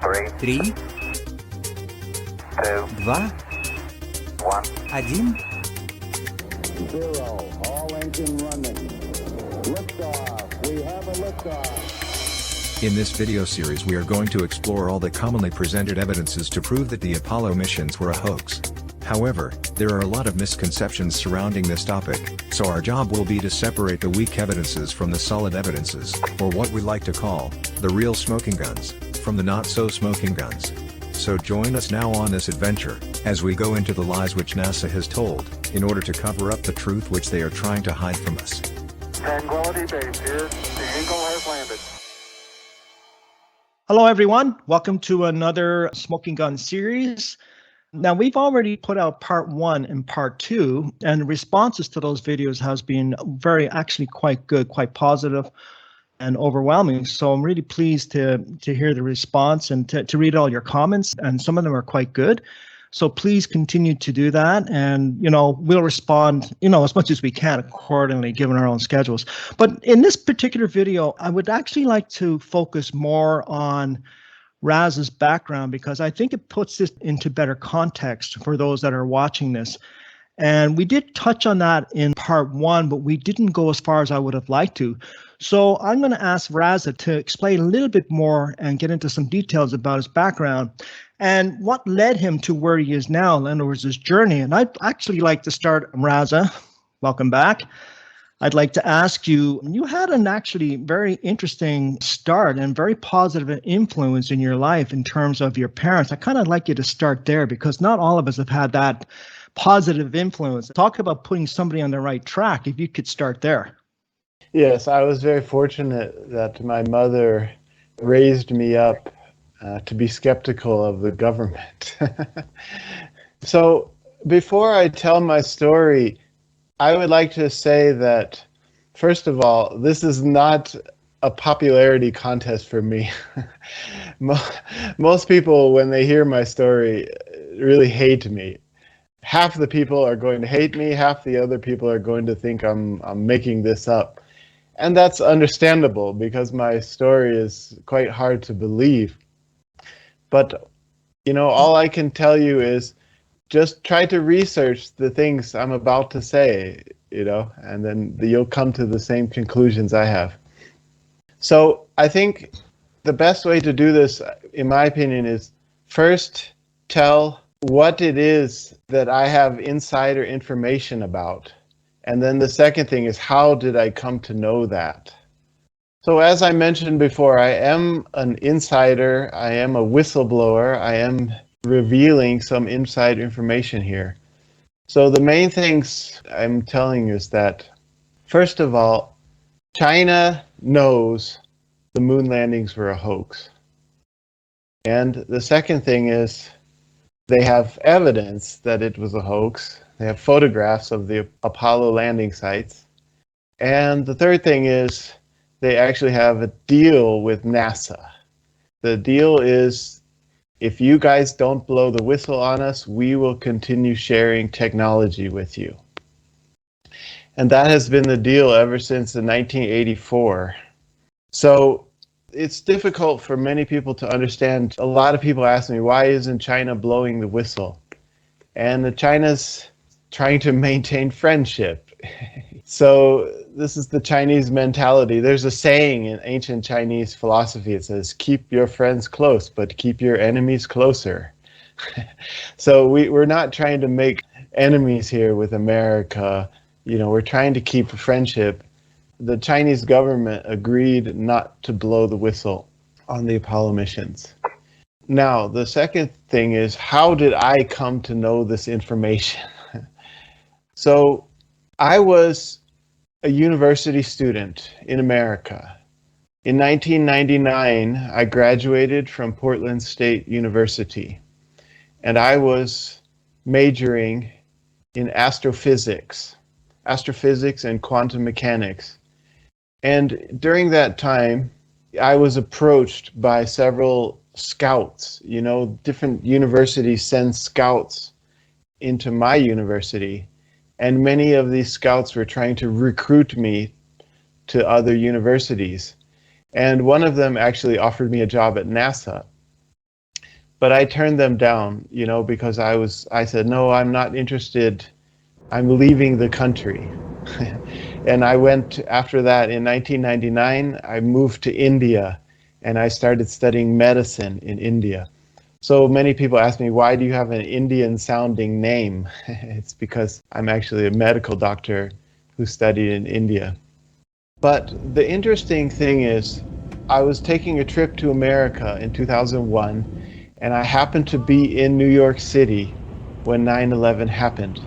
3, 2, 1. Zero. All engine running. Liftoff. We have a liftoff. In this video series we are going to explore all the commonly presented evidences to prove that the Apollo missions were a hoax. However, there are a lot of misconceptions surrounding this topic, so our job will be to separate the weak evidences from the solid evidences, or what we like to call, the real smoking guns, from the not-so-smoking guns. So join us now on this adventure, as we go into the lies which NASA has told, in order to cover up the truth which they are trying to hide from us. Tranquility Base here. The Eagle has landed. Hello, everyone. Welcome to another Smoking Gun series. Now, we've already put out part 1 and part 2, and responses to those videos has been actually quite good, quite positive and overwhelming. So I'm really pleased to hear the response and to read all your comments, and some of them are quite good. So please continue to do that, and we'll respond as much as we can accordingly, given our own schedules. But in this particular video, I would actually like to focus more on Rasa's background, because I think it puts this into better context for those that are watching this. And we did touch on that in part 1, but we didn't go as far as I would have liked to. So I'm going to ask Rasa to explain a little bit more and get into some details about his background and what led him to where he is now, in other words, his journey. And I'd actually like to start, Rasa, welcome back. I'd like to ask you, you had an actually very interesting start and very positive influence in your life in terms of your parents. I kind of like you to start there, because not all of us have had that positive influence. Talk about putting somebody on the right track, if you could start there. Yes, I was very fortunate that my mother raised me up to be skeptical of the government. So before I tell my story, I would like to say that, first of all, this is not a popularity contest for me. Most people, when they hear my story, really hate me. Half the people are going to hate me, half the other people are going to think I'm making this up. And that's understandable, because my story is quite hard to believe. But, all I can tell you is just try to research the things I'm about to say, and then you'll come to the same conclusions I have. So I think the best way to do this, in my opinion, is first tell what it is that I have insider information about. And then the second thing is, how did I come to know that? So as I mentioned before, I am an insider, I am a whistleblower, I am revealing some inside information here. So the main things I'm telling you is that, first of all, China knows the moon landings were a hoax. And the second thing is, they have evidence that it was a hoax. They have photographs of the Apollo landing sites. And the third thing is, they actually have a deal with NASA. The deal is, if you guys don't blow the whistle on us, we will continue sharing technology with you. And that has been the deal ever since 1984. So it's difficult for many people to understand. A lot of people ask me, why isn't China blowing the whistle? And China's trying to maintain friendship. So this is the Chinese mentality. There's a saying in ancient Chinese philosophy. It says, keep your friends close, but keep your enemies closer. So we're not trying to make enemies here with America. We're trying to keep friendship. The Chinese government agreed not to blow the whistle on the Apollo missions. Now, the second thing is, how did I come to know this information? So I was a university student in America. In 1999, I graduated from Portland State University, and I was majoring in astrophysics and quantum mechanics. And during that time, I was approached by several scouts. Different universities send scouts into my university. And many of these scouts were trying to recruit me to other universities. And one of them actually offered me a job at NASA. but I turned them down, because I said, no, I'm not interested. I'm leaving the country. And I went after that in 1999, I moved to India and I started studying medicine in India. So many people ask me, why do you have an Indian sounding name? It's because I'm actually a medical doctor who studied in India. But the interesting thing is, I was taking a trip to America in 2001, and I happened to be in New York City when 9/11 happened.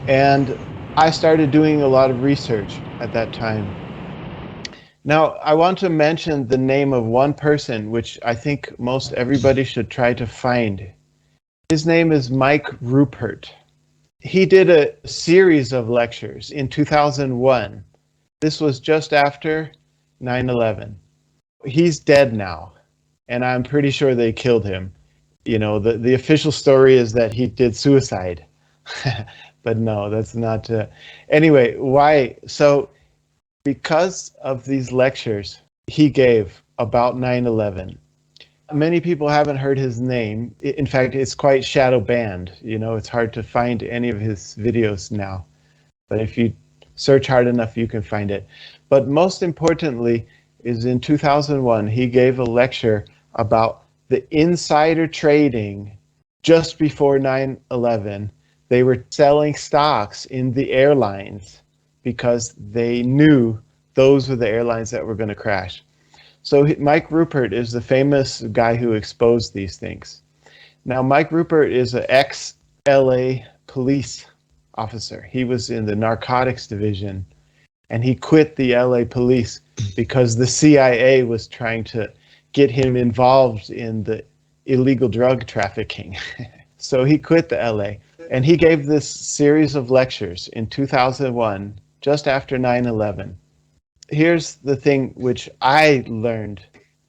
And I started doing a lot of research at that time. Now, I want to mention the name of one person, which I think most everybody should try to find. His name is Mike Rupert. He did a series of lectures in 2001. This was just after 9/11. He's dead now, and I'm pretty sure they killed him. The official story is that he did suicide. But no, that's not. Anyway, why? So, because of these lectures he gave about 9/11, many people haven't heard his name. In fact, it's quite shadow banned. It's hard to find any of his videos now. But if you search hard enough, you can find it. But most importantly is in 2001, he gave a lecture about the insider trading just before 9/11. They were selling stocks in the airlines because they knew those were the airlines that were going to crash. So Mike Rupert is the famous guy who exposed these things. Now, Mike Rupert is an ex-LA police officer. He was in the narcotics division, and he quit the LA police because the CIA was trying to get him involved in the illegal drug trafficking. So he quit the LA, and he gave this series of lectures in 2001, just after 9/11. Here's the thing which I learned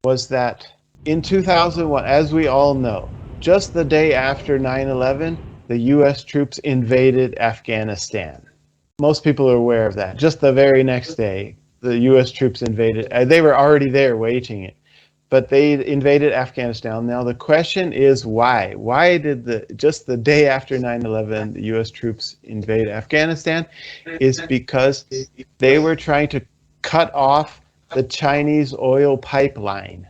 was that in 2001, as we all know, just the day after 9/11, the US troops invaded Afghanistan. Most people are aware of that. Just the very next day, the US troops invaded. They were already there waging it, but they invaded Afghanistan. Now the question is why? Why did just the day after 9/11, the US troops invade Afghanistan? Is because they were trying to cut off the Chinese oil pipeline.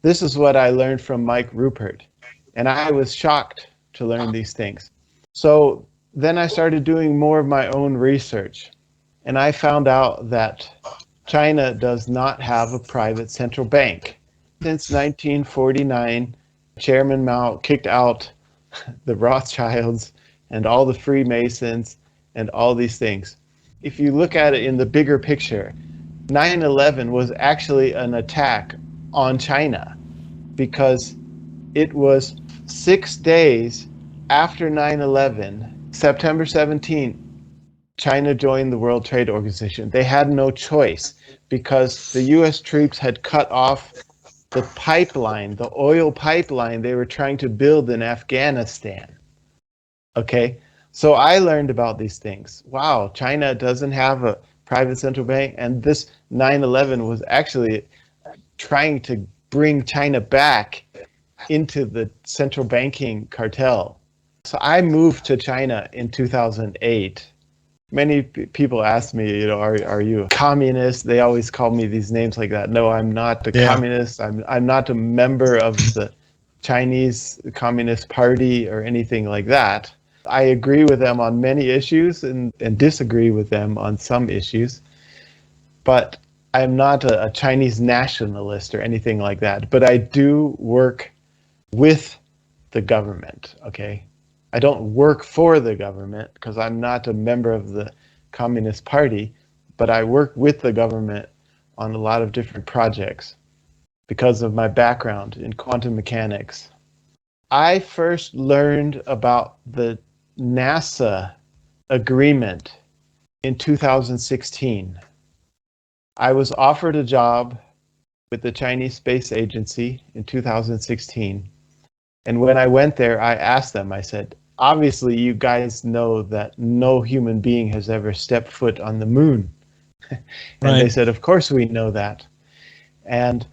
This is what I learned from Mike Rupert, and I was shocked to learn these things. So then I started doing more of my own research, and I found out that China does not have a private central bank. Since 1949, Chairman Mao kicked out the Rothschilds and all the Freemasons and all these things. If you look at it in the bigger picture, 9/11 was actually an attack on China because it was 6 days after 9/11, September 17, China joined the World Trade Organization. They had no choice because the US troops had cut off the pipeline, the oil pipeline they were trying to build in Afghanistan. Okay, so I learned about these things. Wow, China doesn't have a private central bank, and this 9/11 was actually trying to bring China back into the central banking cartel. So I moved to China in 2008. Many people ask me, are you a communist? They always call me these names like that. No, I'm not a communist. I'm not a member of the Chinese Communist Party or anything like that. I agree with them on many issues and disagree with them on some issues. But I'm not a Chinese nationalist or anything like that. But I do work with the government, okay? I don't work for the government because I'm not a member of the Communist Party, but I work with the government on a lot of different projects because of my background in quantum mechanics. I first learned about the NASA agreement in 2016. I was offered a job with the Chinese Space Agency in 2016. And when I went there, I asked them, I said, obviously you guys know that no human being has ever stepped foot on the moon. And They said, of course we know that. And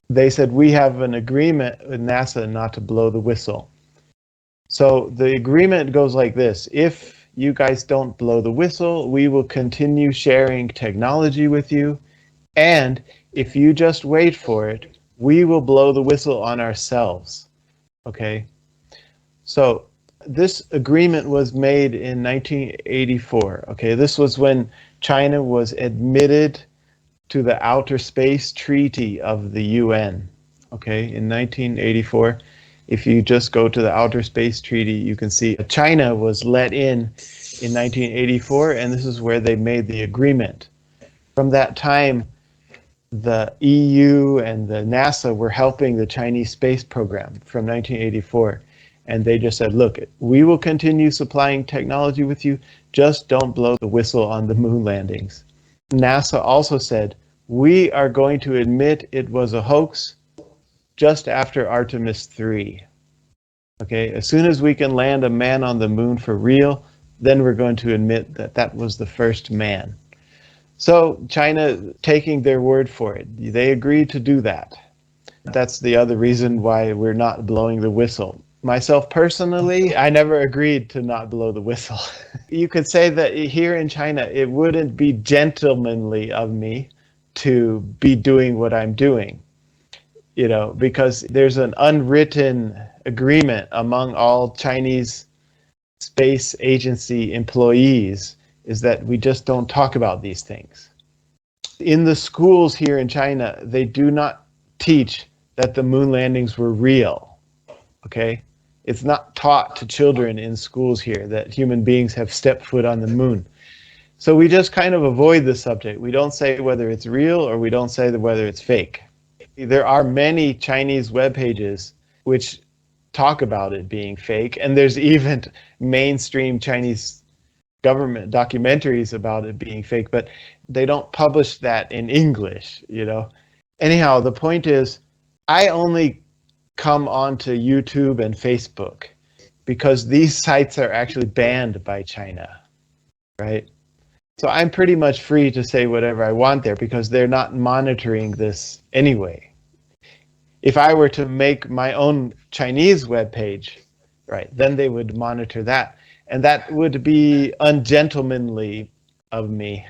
they said, we have an agreement with NASA not to blow the whistle. So the agreement goes like this: if you guys don't blow the whistle, we will continue sharing technology with you. And if you just wait for it, we will blow the whistle on ourselves. Okay? So this agreement was made in 1984. Okay, this was when China was admitted to the Outer Space Treaty of the UN. Okay, in 1984. If you just go to the Outer Space Treaty, you can see China was let in 1984, and this is where they made the agreement. From that time, the EU and the NASA were helping the Chinese space program from 1984. And they just said, look, we will continue supplying technology with you, just don't blow the whistle on the moon landings. NASA also said, we are going to admit it was a hoax just after Artemis 3. Okay, as soon as we can land a man on the moon for real, then we're going to admit that that was the first man. So China taking their word for it, they agreed to do that. That's the other reason why we're not blowing the whistle. Myself personally, I never agreed to not blow the whistle. You could say that here in China, it wouldn't be gentlemanly of me to be doing what I'm doing, you know, because there's an unwritten agreement among all Chinese space agency employees is that we just don't talk about these things. In the schools here in China, they do not teach that the moon landings were real, okay? It's not taught to children in schools here that human beings have stepped foot on the moon. So we just kind of avoid the subject. We don't say whether it's real or we don't say whether it's fake. There are many Chinese web pages which talk about it being fake, and there's even mainstream Chinese government documentaries about it being fake, but they don't publish that in English, you know. Anyhow, the point is, I only come onto YouTube and Facebook because these sites are actually banned by China, right? So I'm pretty much free to say whatever I want there because they're not monitoring this anyway. If I were to make my own Chinese webpage, right, then they would monitor that. And that would be ungentlemanly of me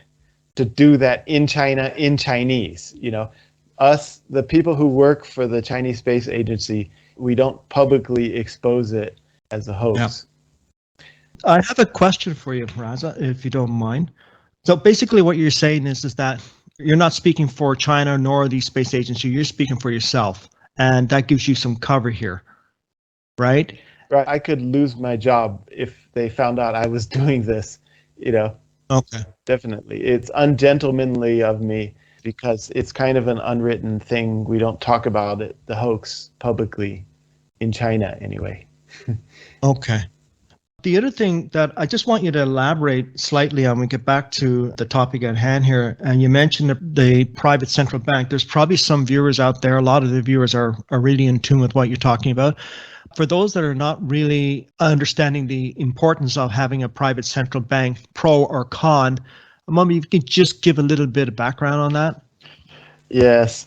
to do that in China, in Chinese. You know, us, the people who work for the Chinese Space Agency, we don't publicly expose it as a hoax. Yeah. I have a question for you, Rasa, if you don't mind. So basically what you're saying is that you're not speaking for China nor the space agency, you're speaking for yourself. And that gives you some cover here, right? Right. I could lose my job if they found out I was doing this, you know. Okay. Definitely. It's ungentlemanly of me because it's kind of an unwritten thing. We don't talk about it, the hoax, publicly in China anyway. Okay. The other thing that I just want you to elaborate slightly on, we get back to the topic at hand here, and you mentioned the private central bank. There's probably some viewers out there, a lot of the viewers are really in tune with what you're talking about. For those that are not really understanding the importance of having a private central bank, pro or con, maybe you can just give a little bit of background on that. Yes.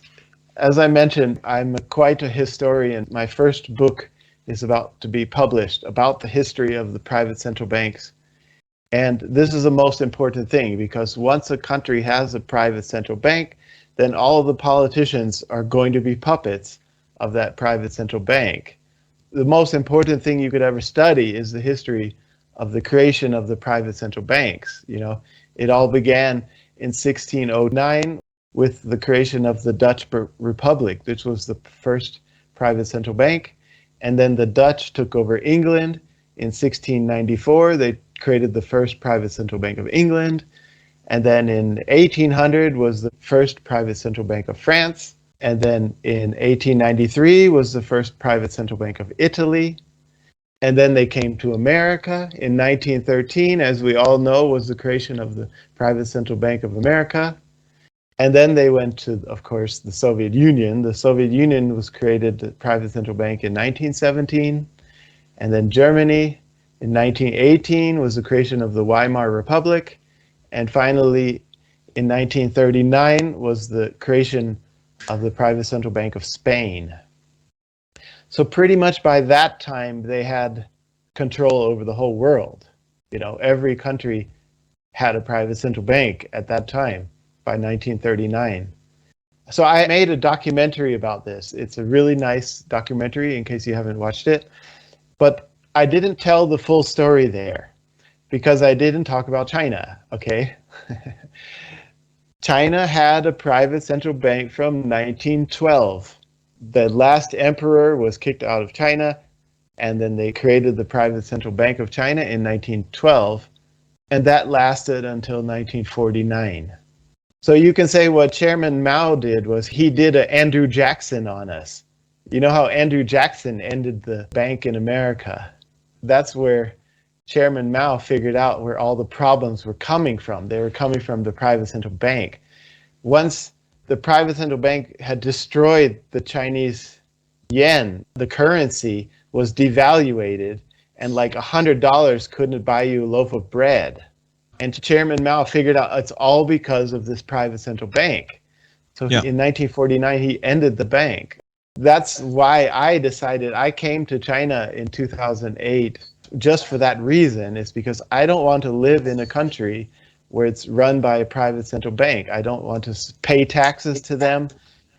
As I mentioned, I'm quite a historian. My first book is about to be published about the history of the private central banks. And this is the most important thing because once a country has a private central bank, then all of the politicians are going to be puppets of that private central bank. The most important thing you could ever study is the history of the creation of the private central banks. You know, it all began in 1609 with the creation of the Dutch Republic, which was the first private central bank. And then the Dutch took over England in 1694. They created the first private central bank of England. And then in 1800 was the first private central bank of France. And then in 1893 was the first private central bank of Italy. And then they came to America. In 1913, as we all know, was the creation of the private central bank of America. And then they went to, of course, the Soviet Union. The Soviet Union was created, the private central bank, in 1917. And then Germany in 1918 was the creation of the Weimar Republic. And finally, in 1939 was the creation of the private central bank of Spain. So pretty much by that time, they had control over the whole world. You know, every country had a private central bank at that time by 1939. So I made a documentary about this. It's a really nice documentary in case you haven't watched it. But I didn't tell the full story there because I didn't talk about China, okay? China had a private central bank from 1912. The last emperor was kicked out of China, and then they created the private central bank of China in 1912, and that lasted until 1949. So you can say what Chairman Mao did was he did an Andrew Jackson on us. You know how Andrew Jackson ended the bank in America? That's where Chairman Mao figured out where all the problems were coming from. They were coming from the private central bank. Once the private central bank had destroyed the Chinese yen, the currency was devaluated, and like $100 couldn't buy you a loaf of bread. And Chairman Mao figured out it's all because of this private central bank. So in 1949, he ended the bank. That's why I decided I came to China in 2008 just for that reason. It's because I don't want to live in a country where it's run by a private central bank. I don't want to pay taxes to them.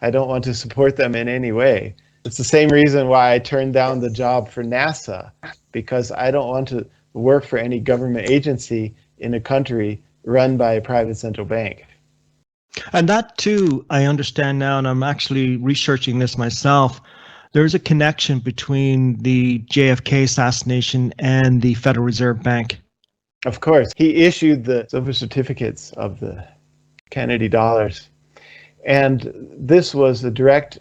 I don't want to support them in any way. It's the same reason why I turned down the job for NASA, because I don't want to work for any government agency in a country run by a private central bank. And that too, I understand now, and I'm actually researching this myself. There's a connection between the JFK assassination and the Federal Reserve Bank. Of course, he issued the silver certificates of the Kennedy dollars. And this was a direct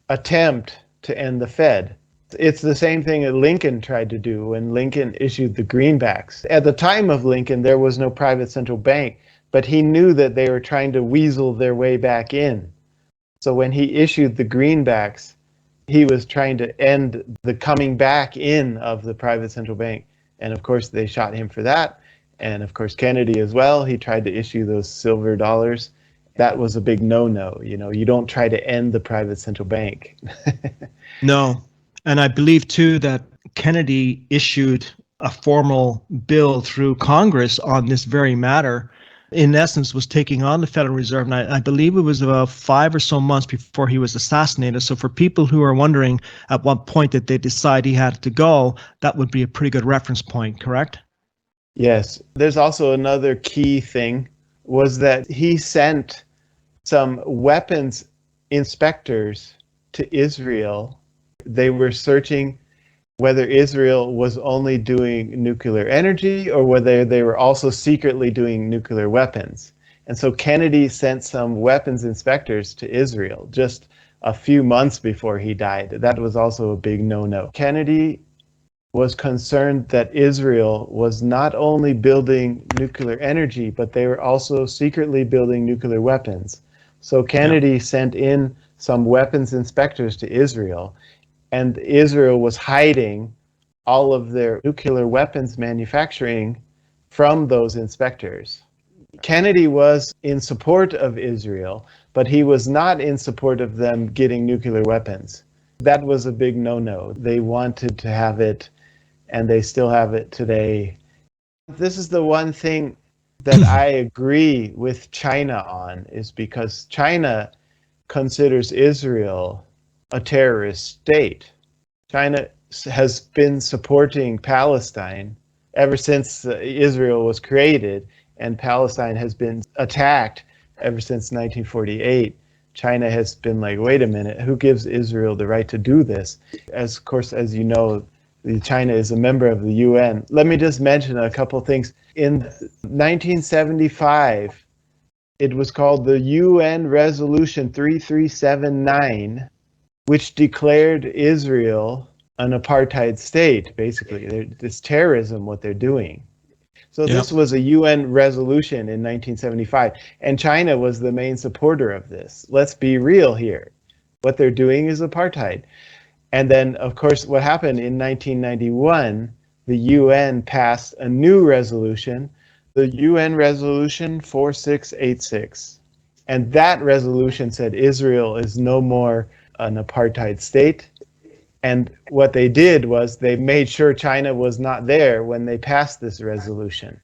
attempt to end the Fed. It's the same thing that Lincoln tried to do when Lincoln issued the greenbacks. At the time of Lincoln, there was no private central bank, but he knew that they were trying to weasel their way back in. So when he issued the greenbacks, he was trying to end the coming back in of the private central bank. And of course, they shot him for that. And of course, Kennedy as well. He tried to issue those silver dollars. That was a big no-no. You know, you don't try to end the private central bank. No. And I believe, too, that Kennedy issued a formal bill through Congress on this very matter, in essence, was taking on the Federal Reserve. And I believe it was about 5 or so months before he was assassinated. So for people who are wondering at what point did they decide he had to go, that would be a pretty good reference point, correct? Yes. There's also another key thing, was that he sent some weapons inspectors to Israel. They were searching whether Israel was only doing nuclear energy or whether they were also secretly doing nuclear weapons. And so Kennedy sent some weapons inspectors to Israel just a few months before he died. That was also a big no-no. Kennedy was concerned that Israel was not only building nuclear energy, but they were also secretly building nuclear weapons. So Kennedy sent in some weapons inspectors to Israel, and Israel was hiding all of their nuclear weapons manufacturing from those inspectors. Kennedy was in support of Israel, but he was not in support of them getting nuclear weapons. That was a big no-no. They wanted to have it, and they still have it today. This is the one thing that I agree with China on, is because China considers Israel a terrorist state. China has been supporting Palestine ever since Israel was created, and Palestine has been attacked ever since 1948. China has been like, wait a minute, who gives Israel the right to do this? Of course, as you know, China is a member of the UN. Let me just mention a couple of things. In 1975, it was called the UN Resolution 3379, which declared Israel an apartheid state, basically. It's terrorism, what they're doing. So this was a UN resolution in 1975, and China was the main supporter of this. Let's be real here. What they're doing is apartheid. And then, of course, what happened in 1991, the UN passed a new resolution, the UN Resolution 4686. And that resolution said Israel is no more an apartheid state. And what they did was they made sure China was not there when they passed this resolution.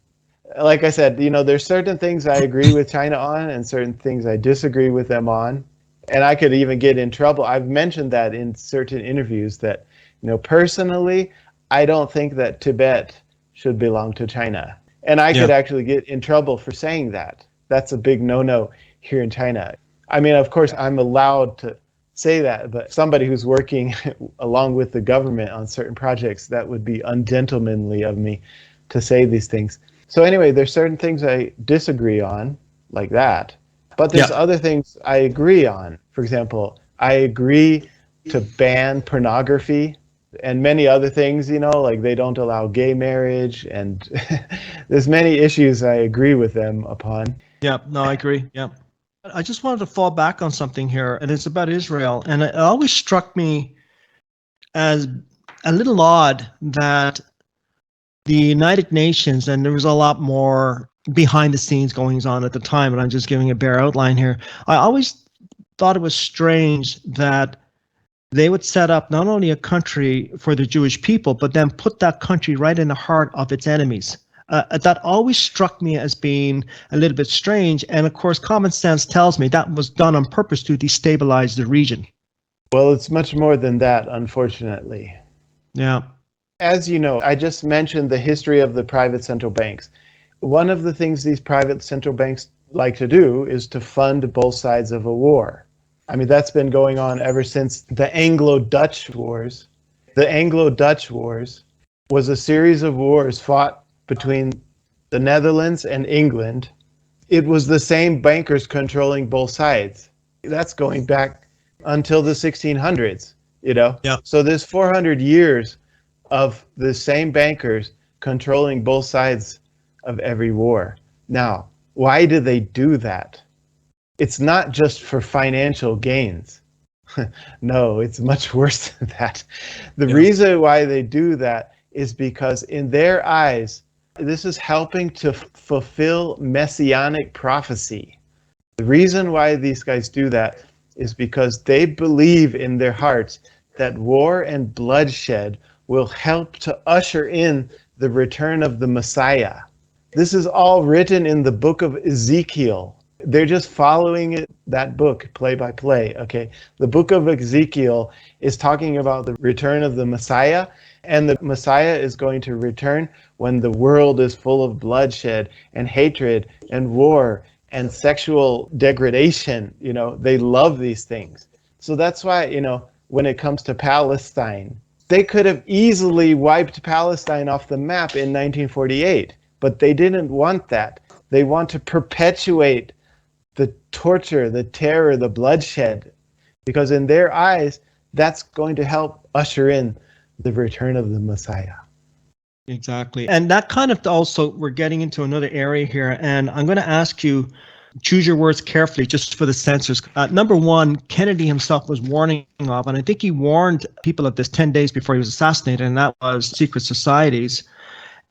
Like I said, there's certain things I agree with China on and certain things I disagree with them on. And I could even get in trouble. I've mentioned that in certain interviews that, personally, I don't think that Tibet should belong to China. And I could actually get in trouble for saying that. That's a big no-no here in China. I mean, of course, I'm allowed to say that, but somebody who's working along with the government on certain projects, that would be ungentlemanly of me to say these things. So anyway, there's certain things I disagree on, like that, but there's other things I agree on. For example, I agree to ban pornography and many other things, like they don't allow gay marriage, and there's many issues I agree with them upon. Yeah, no, I agree. Yeah. I just wanted to fall back on something here, and it's about Israel. And it always struck me as a little odd that the United Nations, and there was a lot more behind the scenes goings on at the time, and I'm just giving a bare outline here. I always thought it was strange that they would set up not only a country for the Jewish people, but then put that country right in the heart of its enemies. That always struck me as being a little bit strange. And of course, common sense tells me that was done on purpose to destabilize the region. Well, it's much more than that, unfortunately. Yeah. As you know, I just mentioned the history of the private central banks. One of the things these private central banks like to do is to fund both sides of a war. I mean, that's been going on ever since the Anglo-Dutch Wars. The Anglo-Dutch Wars was a series of wars fought between the Netherlands and England. It was the same bankers controlling both sides. That's going back until the 1600s, Yeah. So there's 400 years of the same bankers controlling both sides of every war. Now, why do they do that? It's not just for financial gains. No, it's much worse than that. The reason why they do that is because in their eyes, this is helping to fulfill messianic prophecy. The reason why these guys do that is because they believe in their hearts that war and bloodshed will help to usher in the return of the Messiah. This is all written in the book of Ezekiel. They're just following that book play by play, okay? The book of Ezekiel is talking about the return of the Messiah, and the Messiah is going to return when the world is full of bloodshed and hatred and war and sexual degradation. They love these things. So that's why, when it comes to Palestine, they could have easily wiped Palestine off the map in 1948, but they didn't want that. They want to perpetuate the torture, the terror, the bloodshed, because in their eyes, that's going to help usher in the return of the Messiah. Exactly. And that kind of also, we're getting into another area here, and I'm going to ask you, choose your words carefully just for the censors. Number one, Kennedy himself was warning of, and I think he warned people of this 10 days before he was assassinated, and that was secret societies.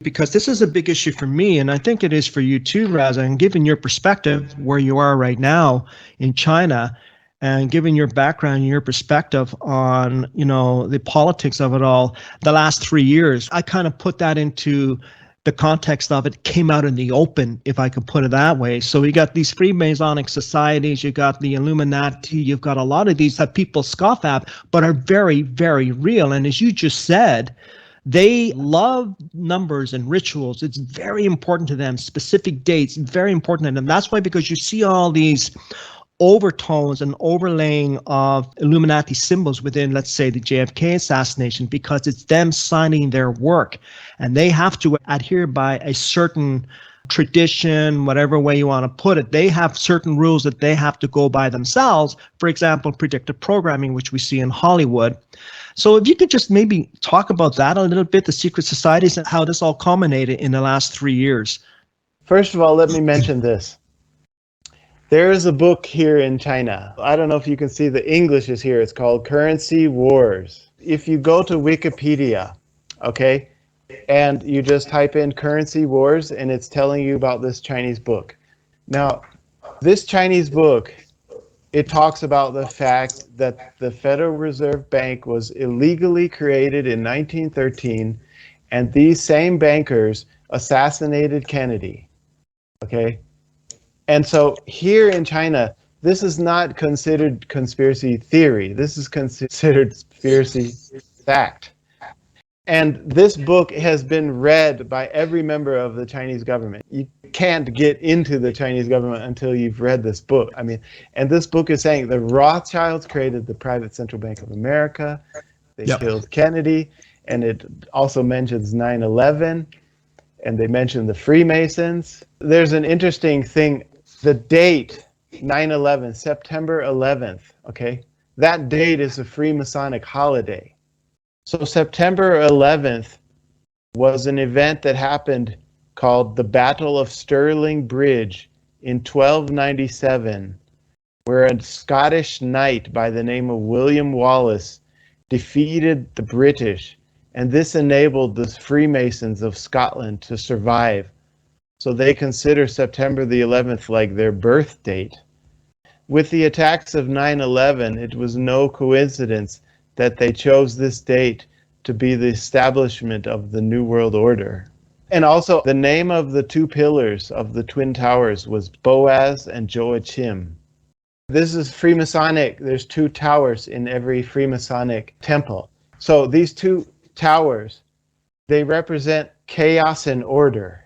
Because this is a big issue for me, and I think it is for you too, Rasa, and given your perspective where you are right now in China, and given your background and your perspective on, the politics of it all, the last 3 years, I kind of put that into the context of it came out in the open, if I could put it that way. So you got these Freemasonic societies, you got the Illuminati, you've got a lot of these that people scoff at, but are very, very real. And as you just said, they love numbers and rituals. It's very important to them. Specific dates, very important to them. That's why, because you see all these overtones and overlaying of Illuminati symbols within, let's say, the JFK assassination, because it's them signing their work. And they have to adhere by a certain tradition, whatever way you want to put it. They have certain rules that they have to go by themselves. For example, predictive programming, which we see in Hollywood. So if you could just maybe talk about that a little bit, the secret societies and how this all culminated in the last 3 years. First of all, let me mention this. There is a book here in China. I don't know if you can see the English is here. It's called Currency Wars. If you go to Wikipedia, okay, and you just type in Currency Wars, and it's telling you about this Chinese book. Now, This Chinese book, it talks about the fact that the Federal Reserve Bank was illegally created in 1913, and these same bankers assassinated Kennedy. Okay? And so here in China, this is not considered conspiracy theory. This is considered conspiracy fact. And this book has been read by every member of the Chinese government. You can't get into the Chinese government until you've read this book. I mean, and this book is saying the Rothschilds created the private central bank of America. They killed Kennedy. And it also mentions 9/11. And they mention the Freemasons. There's an interesting thing. The date, 9/11, September 11th, okay? That date is a Freemasonic holiday. So September 11th was an event that happened called the Battle of Stirling Bridge in 1297, where a Scottish knight by the name of William Wallace defeated the British, and this enabled the Freemasons of Scotland to survive. So they consider September the 11th like their birth date. With the attacks of 9/11, it was no coincidence that they chose this date to be the establishment of the New World Order. And also, the name of the two pillars of the Twin Towers was Boaz and Joachim. This is Freemasonic. There's two towers in every Freemasonic temple. So these two towers, they represent chaos and order.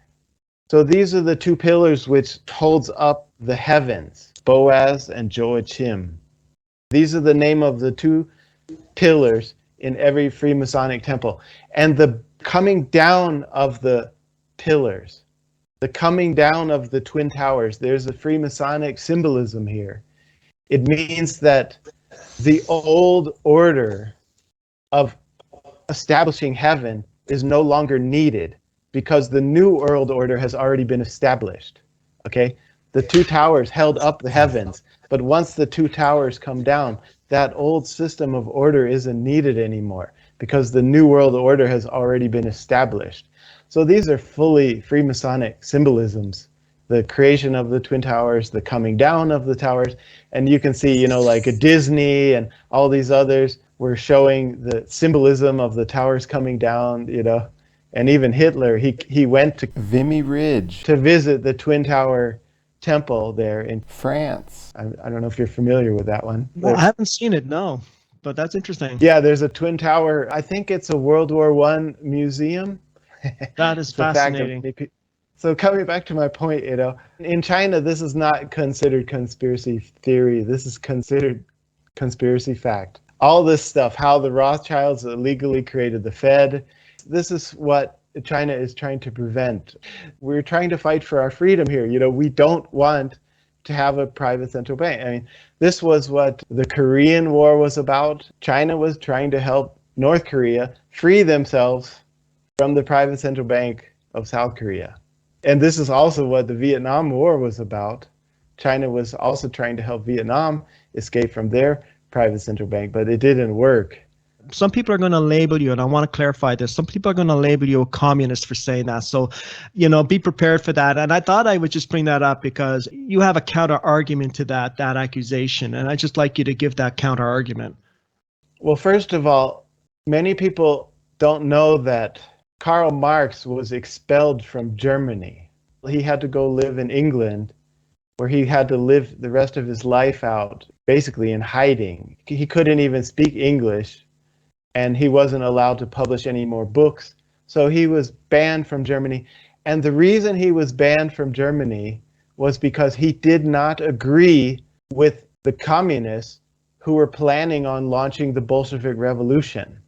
So these are the two pillars which holds up the heavens, Boaz and Joachim. These are the name of the two pillars in every Freemasonic temple. And the coming down of the pillars, the coming down of the Twin Towers, there's a Freemasonic symbolism here. It means that the old order of establishing heaven is no longer needed because the new world order has already been established. Okay? The two towers held up the heavens, but once the two towers come down, that old system of order isn't needed anymore because the new world order has already been established. So these are fully Freemasonic symbolisms. The creation of the Twin Towers, the coming down of the towers, and you can see, like a Disney and all these others were showing the symbolism of the towers coming down, and even Hitler, he went to Vimy Ridge to visit the Twin Tower temple there in France. I don't know if you're familiar with that one. Well, I haven't seen it, no, but that's interesting. Yeah, there's a Twin Tower. I think it's a World War I museum. That is fascinating. So coming back to my point, in China, this is not considered conspiracy theory. This is considered conspiracy fact. All this stuff, how the Rothschilds illegally created the Fed, this is what China is trying to prevent. We're trying to fight for our freedom here. We don't want to have a private central bank. I mean, this was what the Korean War was about. China was trying to help North Korea free themselves from the private central bank of South Korea. And this is also what the Vietnam War was about. China was also trying to help Vietnam escape from their private central bank, but it didn't work. Some people are going to label you, and I want to clarify this, some people are going to label you a communist for saying that. So, be prepared for that. And I thought I would just bring that up because you have a counter argument to that accusation. And I'd just like you to give that counter argument. Well, first of all, many people don't know that Karl Marx was expelled from Germany. He had to go live in England, where he had to live the rest of his life out, basically in hiding. He couldn't even speak English, and he wasn't allowed to publish any more books. So he was banned from Germany. And the reason he was banned from Germany was because he did not agree with the communists who were planning on launching the Bolshevik Revolution.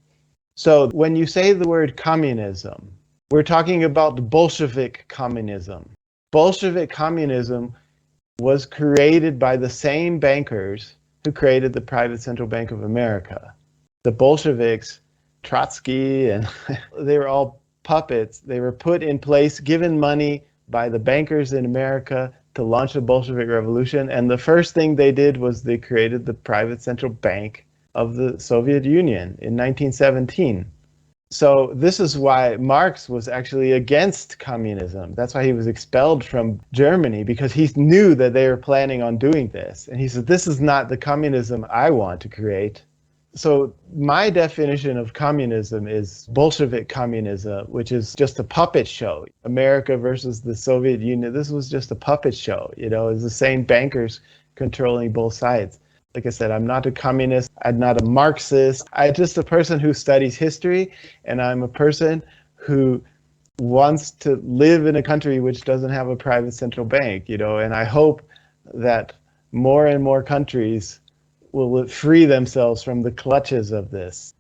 So when you say the word communism, we're talking about Bolshevik communism. Bolshevik communism was created by the same bankers who created the private central bank of America. The Bolsheviks, Trotsky, and they were all puppets. They were put in place, given money by the bankers in America to launch the Bolshevik Revolution. And the first thing they did was they created the private central bank of the Soviet Union in 1917. So this is why Marx was actually against communism. That's why he was expelled from Germany, because he knew that they were planning on doing this. And he said, this is not the communism I want to create. So my definition of communism is Bolshevik communism, which is just a puppet show. America versus the Soviet Union, this was just a puppet show. You know, it's the same bankers controlling both sides. Like I said, I'm not a communist, I'm not a Marxist. I'm just a person who studies history, and I'm a person who wants to live in a country which doesn't have a private central bank, you know, and I hope that more and more countries will free themselves from the clutches of this.